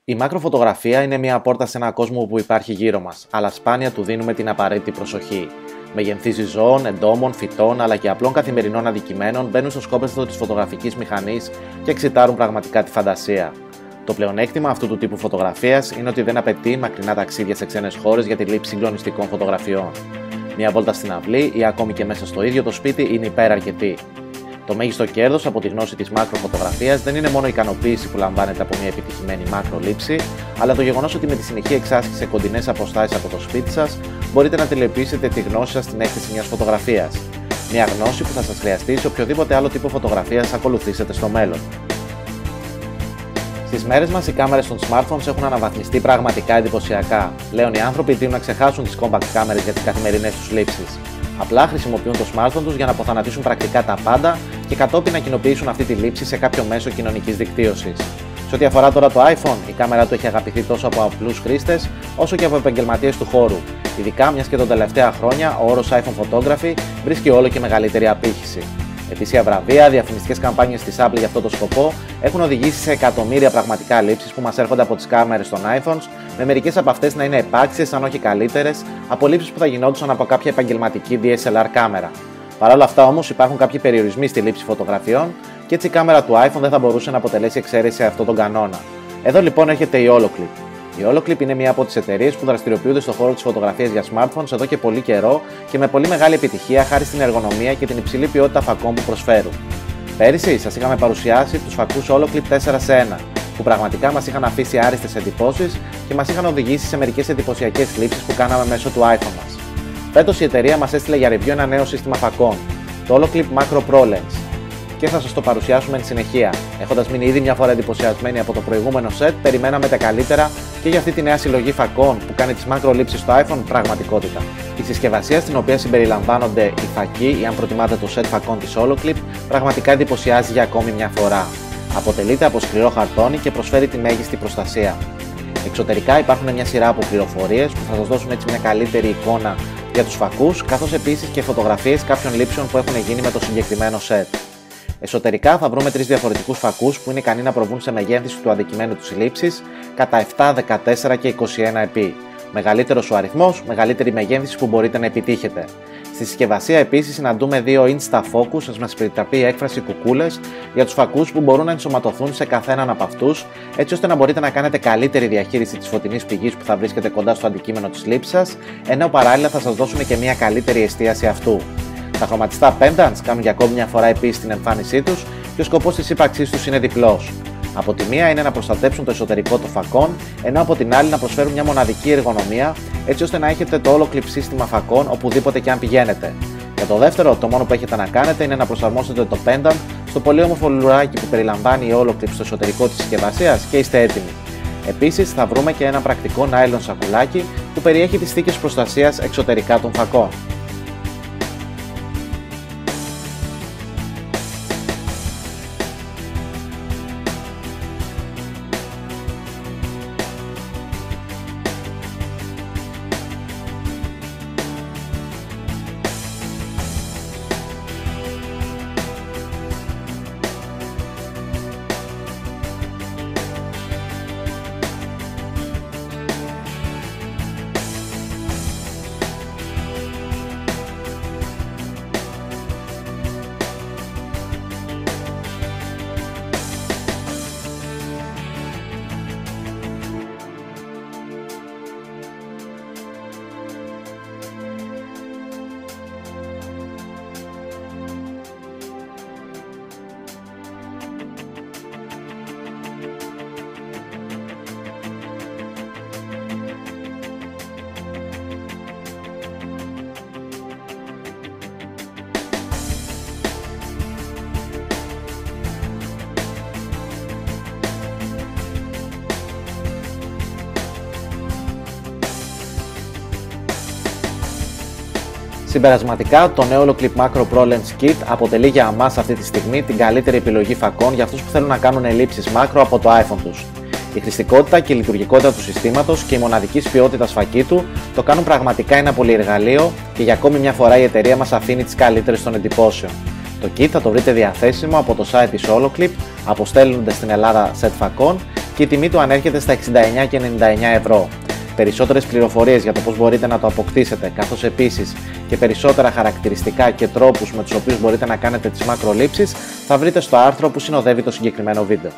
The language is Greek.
Η μακροφωτογραφία είναι μια πόρτα σε έναν κόσμο που υπάρχει γύρω μας, αλλά σπάνια του δίνουμε την απαραίτητη προσοχή. Μεγενθήσεις ζώων, εντόμων, φυτών αλλά και απλών καθημερινών αντικειμένων μπαίνουν στο σκόπευτο της φωτογραφικής μηχανής και εξητάρουν πραγματικά τη φαντασία. Το πλεονέκτημα αυτού του τύπου φωτογραφίας είναι ότι δεν απαιτεί μακρινά ταξίδια σε ξένες χώρες για τη λήψη συγκλονιστικών φωτογραφιών. Μια βόλτα στην αυλή ή ακόμη και μέσα στο ίδιο το σπίτι είναι υπεραρκετή. Το μέγιστο κέρδος από τη γνώση της μακροφωτογραφίας δεν είναι μόνο η ικανοποίηση που λαμβάνεται από μια επιτυχημένη μακρολήψη, αλλά το γεγονός ότι με τη συνεχή εξάσκηση σε κοντινές αποστάσεις από το σπίτι σας μπορείτε να τηλεοποιήσετε τη γνώση σας στην έκθεση μιας φωτογραφίας. Μια γνώση που θα σας χρειαστεί σε οποιοδήποτε άλλο τύπο φωτογραφίας ακολουθήσετε στο μέλλον. Στις μέρες μας οι κάμερες των smartphones έχουν αναβαθμιστεί πραγματικά εντυπωσιακά. Πλέον οι άνθρωποι τείνουν να ξεχάσουν τις compact κάμερες για τις καθημερινές τους λήψεις. Απλά χρησιμοποιούν το smartphone τους για να αποθανατήσουν πρακτικά τα πάντα και κατόπιν να κοινοποιήσουν αυτή τη λήψη σε κάποιο μέσο κοινωνικής δικτύωσης. Σε ό,τι αφορά τώρα το iPhone, η κάμερα του έχει αγαπηθεί τόσο από απλούς χρήστες όσο και από επαγγελματίες του χώρου. Ειδικά μιας και τα τελευταία χρόνια ο όρος iPhone Photography βρίσκει όλο και μεγαλύτερη απήχηση. Ετήσια βραβεία, διαφημιστικές καμπάνιες της Apple για αυτό το σκοπό έχουν οδηγήσει σε εκατομμύρια πραγματικά λήψεις που μας έρχονται από τις κάμερες των iPhones, με μερικές από αυτές να είναι επάξιες, αν όχι καλύτερες, από λήψεις που θα γινόντουσαν από κάποια επαγγελματική DSLR κάμερα. Παρ' όλα αυτά όμως υπάρχουν κάποιοι περιορισμοί στη λήψη φωτογραφιών και έτσι η κάμερα του iPhone δεν θα μπορούσε να αποτελέσει εξαίρεση σε αυτόν τον κανόνα. Εδώ λοιπόν έρχεται η Holoclip. Η Holoclip είναι μια από τις εταιρείες που δραστηριοποιούνται στον χώρο της φωτογραφίας για smartphones εδώ και πολύ καιρό και με πολύ μεγάλη επιτυχία χάρη στην εργονομία και την υψηλή ποιότητα φακών που προσφέρουν. Πέρυσι σας είχαμε παρουσιάσει τους φακούς Holoclip 4 σε 1, που πραγματικά μας είχαν αφήσει άριστες εντυπώσεις και μας είχαν οδηγήσει σε μερικές εντυπωσιακές λήψεις που κάναμε μέσω του iPhone μας. Φέτος η εταιρεία μας έστειλε για review ένα νέο σύστημα φακών, το Holoclip Macro Pro Lens, και θα σας το παρουσιάσουμε εν συνεχεία. Έχοντας μείνει ήδη μια φορά εντυπωσιασμένοι από το προηγούμενο set, περιμέναμε τα καλύτερα και για αυτή τη νέα συλλογή φακών που κάνει τις μακρολήψεις στο iPhone πραγματικότητα. Η συσκευασία στην οποία συμπεριλαμβάνονται οι φακοί ή αν προτιμάτε το set φακών της Holoclip πραγματικά εντυπωσιάζει για ακόμη μια φορά. Αποτελείται από σκληρό χαρτόνι και προσφέρει τη μέγιστη προστασία. Εξωτερικά υπάρχουν μια σειρά από πληροφορίες που θα σας δώσουν έτσι μια καλύτερη εικόνα για τους φακούς, καθώς επίσης και φωτογραφίες κάποιων λήψεων που έχουν γίνει με το συγκεκριμένο set. Εσωτερικά θα βρούμε 3 διαφορετικούς φακούς που είναι ικανοί να προβούν σε μεγέθυνση του αντικειμένου της λήψης κατά 7, 14 και 21 επί. Μεγαλύτερος ο αριθμός, μεγαλύτερη μεγέθυνση που μπορείτε να επιτύχετε. Στη συσκευασία επίσης συναντούμε 2 Insta Focus, σας μας επιτραπεί η έκφραση κουκούλες, για τους φακούς που μπορούν να ενσωματωθούν σε καθέναν από αυτούς, έτσι ώστε να μπορείτε να κάνετε καλύτερη διαχείριση της φωτεινής πηγής που θα βρίσκεται κοντά στο αντικείμενο της λήψης σας, ενώ παράλληλα θα σας δώσουν και μια καλύτερη εστίαση αυτού. Τα χρωματιστά pendants κάνουν για ακόμη μια φορά επίσης την εμφάνισή τους και ο σκοπός της ύπαρξής τους είναι διπλός. Από τη μία είναι να προστατέψουν το εσωτερικό των φακών, ενώ από την άλλη να προσφέρουν μια μοναδική εργονομία, έτσι ώστε να έχετε το Holoclip σύστημα φακών οπουδήποτε και αν πηγαίνετε. Για το δεύτερο, το μόνο που έχετε να κάνετε είναι να προσαρμόσετε το pendant στο πολύ όμορφο λουράκι που περιλαμβάνει η Holoclip στο εσωτερικό της συσκευασίας και είστε έτοιμοι. Επίσης θα βρούμε και ένα πρακτικό νάιλον σακουλάκι που περιέχει τις θήκες προστασίας εξωτερικά των φακών. Συμπερασματικά, το νέο Holoclip Macro Pro Lens Kit αποτελεί για εμάς αυτή τη στιγμή την καλύτερη επιλογή φακών για αυτούς που θέλουν να κάνουν λήψεις μάκρο από το iPhone τους. Η χρηστικότητα και η λειτουργικότητα του συστήματος και η μοναδικής ποιότητας φακή του το κάνουν πραγματικά ένα πολυεργαλείο και για ακόμη μια φορά η εταιρεία μας αφήνει τις καλύτερες των εντυπώσεων. Το kit θα το βρείτε διαθέσιμο από το site της Holoclip, αποστέλλονται στην Ελλάδα σετ φακών και η τιμή του ανέρχεται στα 69,99 ευρώ. Περισσότερες πληροφορίες για το πώς μπορείτε να το αποκτήσετε, καθώς επίσης και περισσότερα χαρακτηριστικά και τρόπους με τους οποίους μπορείτε να κάνετε τις μακρολήψεις, θα βρείτε στο άρθρο που συνοδεύει το συγκεκριμένο βίντεο.